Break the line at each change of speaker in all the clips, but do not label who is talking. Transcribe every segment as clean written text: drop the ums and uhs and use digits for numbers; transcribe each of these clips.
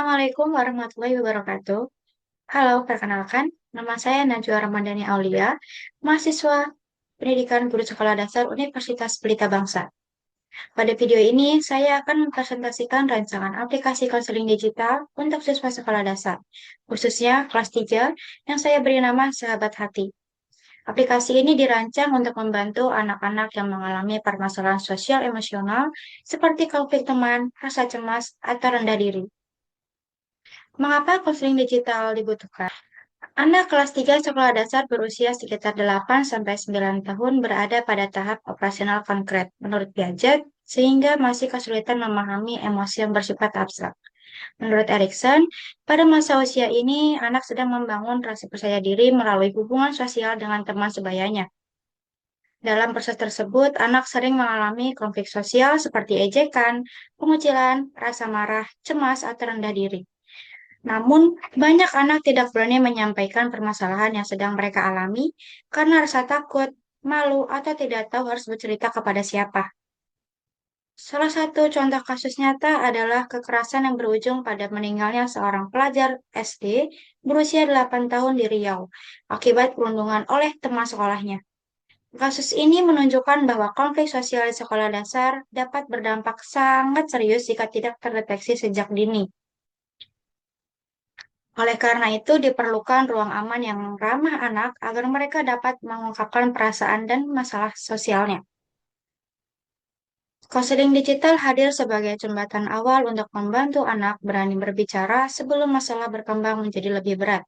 Assalamualaikum warahmatullahi wabarakatuh. Halo, perkenalkan, nama saya Najwa Ramadhani Aulia, mahasiswa Pendidikan Guru Sekolah Dasar Universitas Pelita Bangsa. Pada video ini, saya akan mempresentasikan rancangan aplikasi konseling digital untuk siswa sekolah dasar, khususnya kelas 3, yang saya beri nama Sahabat Hati. Aplikasi ini dirancang untuk membantu anak-anak yang mengalami permasalahan sosial emosional seperti konflik teman, rasa cemas, atau rendah diri. Mengapa konseling digital dibutuhkan? Anak kelas 3 sekolah dasar berusia sekitar 8 sampai 9 tahun berada pada tahap operasional konkret menurut Piaget, sehingga masih kesulitan memahami emosi yang bersifat abstrak. Menurut Erikson, pada masa usia ini, anak sedang membangun rasa percaya diri melalui hubungan sosial dengan teman sebayanya. Dalam proses tersebut, anak sering mengalami konflik sosial seperti ejekan, pengucilan, rasa marah, cemas, atau rendah diri. Namun, banyak anak tidak berani menyampaikan permasalahan yang sedang mereka alami karena rasa takut, malu, atau tidak tahu harus bercerita kepada siapa. Salah satu contoh kasus nyata adalah kekerasan yang berujung pada meninggalnya seorang pelajar SD berusia 8 tahun di Riau akibat perundungan oleh teman sekolahnya. Kasus ini menunjukkan bahwa konflik sosial di sekolah dasar dapat berdampak sangat serius jika tidak terdeteksi sejak dini. Oleh karena itu, diperlukan ruang aman yang ramah anak agar mereka dapat mengungkapkan perasaan dan masalah sosialnya. Konseling digital hadir sebagai jembatan awal untuk membantu anak berani berbicara sebelum masalah berkembang menjadi lebih berat.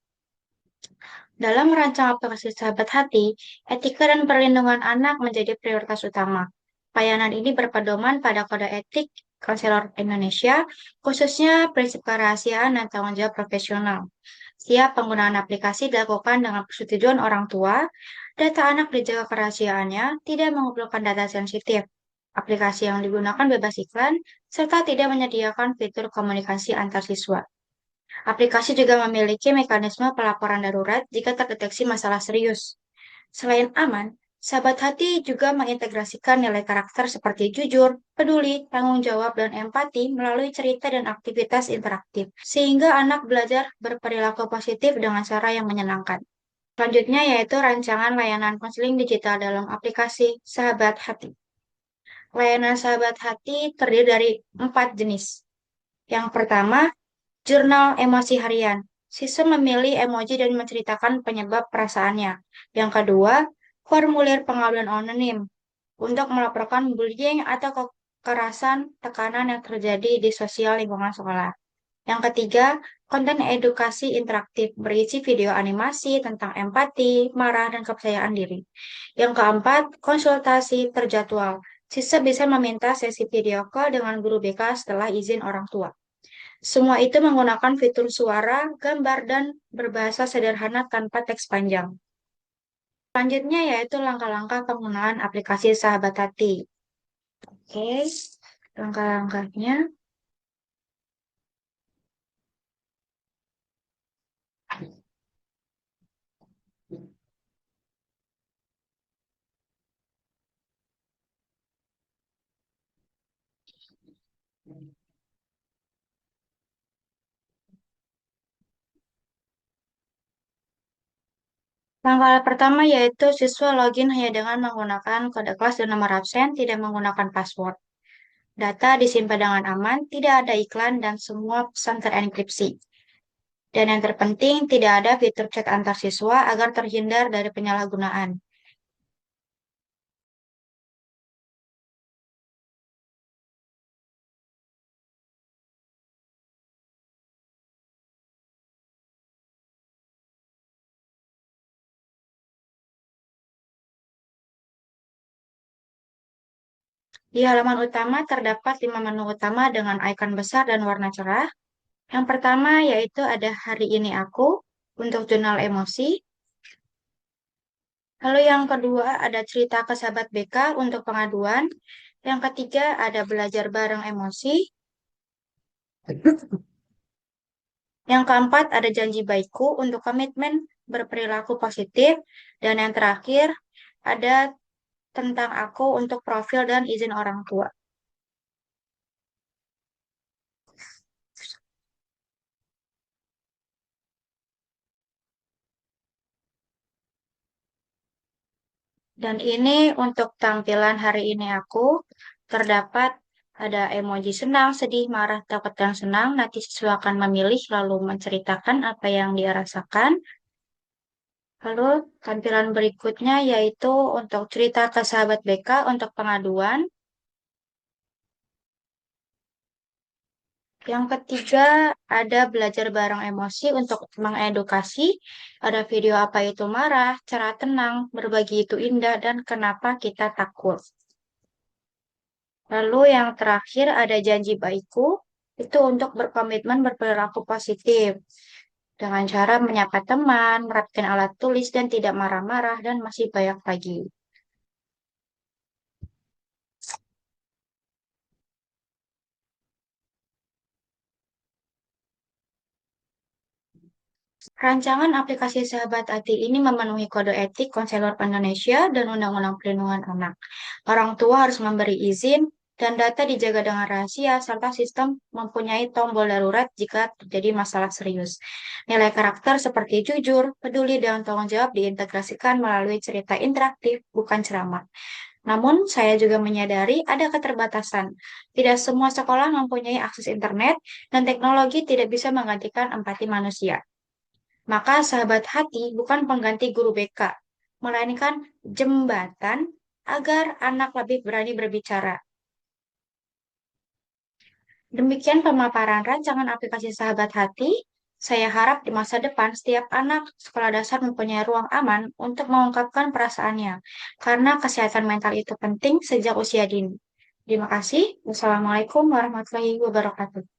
Dalam merancang aplikasi Sahabat Hati, etika dan perlindungan anak menjadi prioritas utama. Layanan ini berpedoman pada kode etik konselor Indonesia, khususnya prinsip kerahasiaan dan tanggung jawab profesional. Setiap penggunaan aplikasi dilakukan dengan persetujuan orang tua, data anak dijaga kerahasiaannya, tidak mengumpulkan data sensitif. Aplikasi yang digunakan bebas iklan, serta tidak menyediakan fitur komunikasi antar siswa. Aplikasi juga memiliki mekanisme pelaporan darurat jika terdeteksi masalah serius. Selain aman, Sahabat Hati juga mengintegrasikan nilai karakter seperti jujur, peduli, tanggung jawab, dan empati melalui cerita dan aktivitas interaktif, sehingga anak belajar berperilaku positif dengan cara yang menyenangkan. Selanjutnya yaitu rancangan layanan konseling digital dalam aplikasi Sahabat Hati. Layanan Sahabat Hati terdiri dari 4 jenis. Yang pertama, jurnal emosi harian. Siswa memilih emoji dan menceritakan penyebab perasaannya. Yang kedua, formulir pengaduan anonim untuk melaporkan bullying atau kekerasan tekanan yang terjadi di sosial lingkungan sekolah. Yang ketiga, konten edukasi interaktif berisi video animasi tentang empati, marah, dan kepercayaan diri. Yang keempat, konsultasi terjadwal. Siswa bisa meminta sesi video call dengan guru BK setelah izin orang tua. Semua itu menggunakan fitur suara, gambar, dan berbahasa sederhana tanpa teks panjang. Selanjutnya yaitu langkah-langkah penggunaan aplikasi Sahabat Hati. Oke, langkah-langkahnya. Langkah pertama yaitu siswa login hanya dengan menggunakan kode kelas dan nomor absen, tidak menggunakan password. Data disimpan dengan aman, tidak ada iklan, dan semua pesan terenkripsi. Dan yang terpenting, tidak ada fitur chat antar siswa agar terhindar dari penyalahgunaan. Di halaman utama terdapat 5 menu utama dengan ikon besar dan warna cerah. Yang pertama yaitu ada hari ini aku untuk jurnal emosi. Lalu yang kedua ada cerita ke sahabat BK untuk pengaduan. Yang ketiga ada belajar bareng emosi. Yang keempat ada janji baikku untuk komitmen berperilaku positif. Dan yang terakhir ada tentang aku untuk profil dan izin orang tua. Dan ini untuk tampilan hari ini aku terdapat ada emoji senang, sedih, marah, takut, dan senang. Nanti siswa akan memilih lalu menceritakan apa yang dia rasakan. Lalu tampilan berikutnya yaitu untuk cerita ke sahabat BK untuk pengaduan. Yang ketiga ada belajar bareng emosi untuk mengedukasi. Ada video apa itu marah, cara tenang, berbagi itu indah, dan kenapa kita takut. Lalu yang terakhir ada janji baikku, itu untuk berkomitmen berperilaku positif. Dengan cara menyapa teman, merapkan alat tulis, dan tidak marah-marah, dan masih banyak lagi. Rancangan aplikasi Sahabat Hati ini memenuhi kode etik konselor Indonesia dan Undang-Undang Perlindungan Anak. Orang tua harus memberi izin dan data dijaga dengan rahasia serta sistem mempunyai tombol darurat jika terjadi masalah serius. Nilai karakter seperti jujur, peduli, dan tanggung jawab diintegrasikan melalui cerita interaktif, bukan ceramah. Namun, saya juga menyadari ada keterbatasan. Tidak semua sekolah mempunyai akses internet, dan teknologi tidak bisa menggantikan empati manusia. Maka sahabat hati bukan pengganti guru BK, melainkan jembatan agar anak lebih berani berbicara. Demikian pemaparan rancangan aplikasi sahabat hati. Saya harap di masa depan setiap anak sekolah dasar mempunyai ruang aman untuk mengungkapkan perasaannya, karena kesehatan mental itu penting sejak usia dini. Terima kasih. Wassalamualaikum warahmatullahi wabarakatuh.